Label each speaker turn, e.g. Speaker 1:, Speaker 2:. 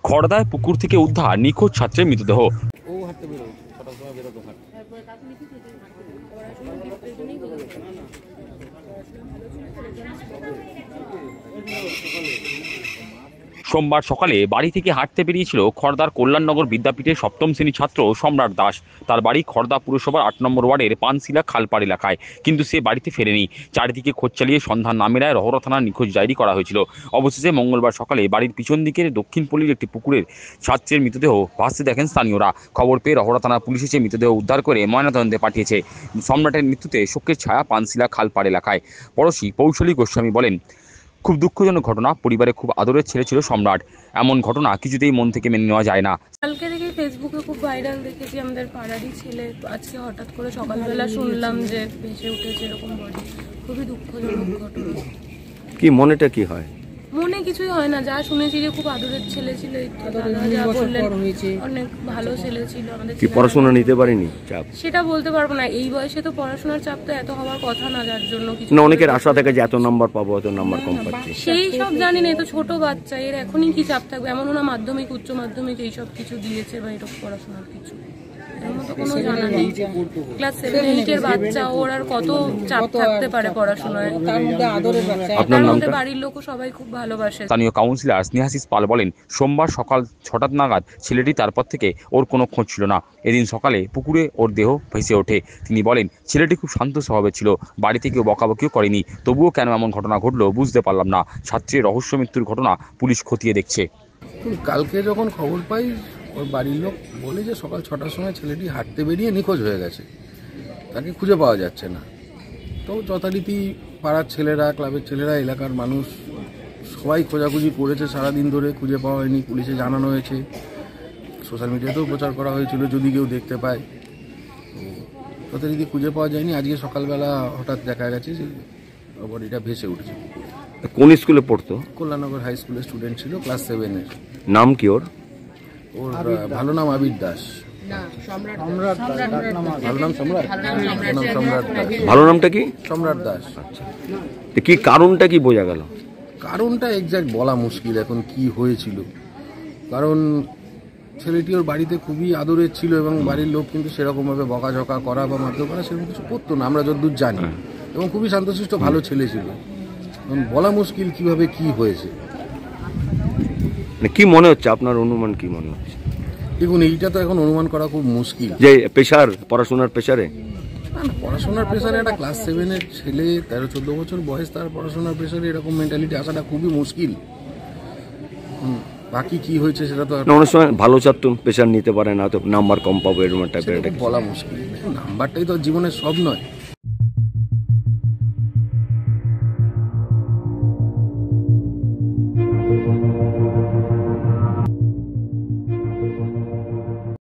Speaker 1: খড়দায় পুকুর থেকে উদ্ধার নিখোঁজ ছাত্রের মৃতদেহ। সোমবার সকালে বাড়ি থেকে হাঁটতে বেরিয়েছিল খড়দার কল্যাণনগর বিদ্যাপীঠের সপ্তম শ্রেণীর ছাত্র সম্রাট দাস। তার বাড়ি খড়দা পুরসভার ৮ নম্বর ওয়ার্ডের পানশিলা খালপাড় এলাকায়, কিন্তু সে বাড়িতে ফেরেনি। চারিদিকে খোঁজ চালিয়ে সন্ধান না মেলায় রহরা থানার নিখোঁজ ডায়েরি করা হয়েছিল। অবশেষে মঙ্গলবার সকালে বাড়ির পিছন দিকের দক্ষিণ পল্লীর একটি পুকুরের ছাত্রের মৃতদেহ ভাসতে দেখেন স্থানীয়রা। খবর পেয়ে রহরা থানা পুলিশ এসে মৃতদেহ উদ্ধার করে ময়নাতদন্তে পাঠিয়েছে। সম্রাটের মৃত্যুতে শোকের ছায়া পানশিলা খালপাড় এলাকায়। পড়শি পৌশলী গোস্বামী বলেন, খুব দুঃখজনক ঘটনা। পরিবারে খুব আদরের ছেলে ছিল সম্রাট। এমন ঘটনা কিছুতেই মন থেকে মেনে নেওয়া যায় না।
Speaker 2: কালকে থেকে ফেসবুকে খুব ভাইরাল দেখেছি, আমাদের পাড়ারই ছেলে। আজকে হঠাৎ করে সকালবেলা শুনলাম যে ভেসে উঠেছে এরকম বডি। খুবই দুঃখজনক ঘটনা।
Speaker 3: কি মনেটা কি হয়?
Speaker 2: মনে কিছুই হয় না, যা শুনেছি যে খুব আদরের ছেলে ছিল। যা বললেন অনেক ভালো ছেলে ছিল। আমাদের
Speaker 3: কি পড়াশোনা নিতে পারেনি চাপ?
Speaker 2: সেটা বলতে পারবো না, এই বয়সে তো পড়াশোনার চাপ তো এত হওয়ার কথা না, যার জন্য কিছু
Speaker 3: না, অনেকের আশা থাকে যে এত নাম্বার পাবো, এত নাম্বার কম পাচ্ছি।
Speaker 2: সেই সব জানি না, তো ছোট বাচ্চা, এর এখনই কি চাপ থাকবে? এমন না মাধ্যমিক উচ্চ মাধ্যমিক এইসব কিছু দিয়েছে বা এরকম পড়াশোনার কিছু কোনো জানা নেই। ক্লাস 7-8 এর বাচ্চা, ওর আর কত চাপ থাকতে পারে পড়াশোনায়?
Speaker 3: আপনার নামটা?
Speaker 2: বাড়ির লোকও সবাই খুব ভালোবাসে।
Speaker 1: স্থানীয় কাউন্সিলর স্নেহাশিস পাল বলেন, সোমবার সকাল 6টা নাগাদ ছেলেটি, তারপর থেকে ওর কোনো খোঁজ ছিল না। এদিন সকালে পুকুরে ওর দেহ ভেসে ওঠে। তিনি বলেন, ছেলেটি খুব শান্ত স্বভাবের ছিল, বাড়ি থেকে বকাবকিও করেনি। তবুও কেন এমন ঘটনা ঘটলো বুঝতে পারলাম না। ছাত্রের রহস্য মৃত্যুর ঘটনা পুলিশ খতিয়ে দেখছে।
Speaker 4: কালকে যখন খবর পাই, ওর বাড়ির লোক বলে যে সকাল 6টার সময় ছেলেটি হাঁটতে বেরিয়ে নিখোঁজ হয়ে গেছে, তাকে খুঁজে পাওয়া যাচ্ছে না। তো যথারীতি পাড়ার ছেলেরা, ক্লাবের ছেলেরা, এলাকার মানুষ সবাই খোঁজাখুঁজি করেছে সারাদিন ধরে, খুঁজে পাওয়া হয়নি। পুলিশে জানানো হয়েছে, সোশ্যাল মিডিয়াতেও প্রচার করা হয়েছিল যদি কেউ দেখতে পায়। তো যথারীতি খুঁজে পাওয়া যায়নি। আজকে সকালবেলা হঠাৎ দেখা গেছে যে বডিটা ভেসে উঠেছে।
Speaker 3: কোন স্কুলে পড়তো?
Speaker 4: কল্যাণনগর হাই স্কুলের স্টুডেন্ট ছিল, ক্লাস 7-এর।
Speaker 3: নাম কি ওর?
Speaker 4: ওর ভালো নাম আবির দাস।
Speaker 3: ভালো নামটা কি?
Speaker 4: সম্রাট দাস।
Speaker 3: আচ্ছা, কি কারণটা কি বোঝা গেল?
Speaker 4: কারণটা এক্সাক্ট বলা মুশকিল এখন কি হয়েছিল, কারণ ছেলেটি ওর বাড়িতে খুবই আদরের ছিল এবং বাড়ির লোক কিন্তু সেরকমভাবে বকাঝকা করা বা মারধর করা সেরকম কিছু করতো না, আমরা যতদূর জানি। এবং খুবই শান্তশিষ্ট ভালো ছেলে ছিল। বলা মুশকিল কিভাবে কি হয়েছে।
Speaker 3: কি মনে হচ্ছে, আপনার অনুমান কি মনে হচ্ছে?
Speaker 4: দেখুন, এইটা তো এখন অনুমান করা খুব মুশকিল।
Speaker 3: যে পেশার, পড়াশোনার পেশারে?
Speaker 4: পড়াশোনার প্রেশারে একটা ক্লাস 7-এর ছেলে, 13-14 বছর বয়স, তার পড়াশোনার প্রেশারে এরকম মেন্টালিটি আসাটা খুবই মুশকিল। বাকি কি হয়েছে সেটা তো
Speaker 3: অনেক সময় ভালো ছাত্র প্রেশার নিতে পারে না, তো নাম্বার কম পাবো এরকম টাইপের
Speaker 4: বলা মুশকিল। নাম্বারটাই তো জীবনের সব নয়।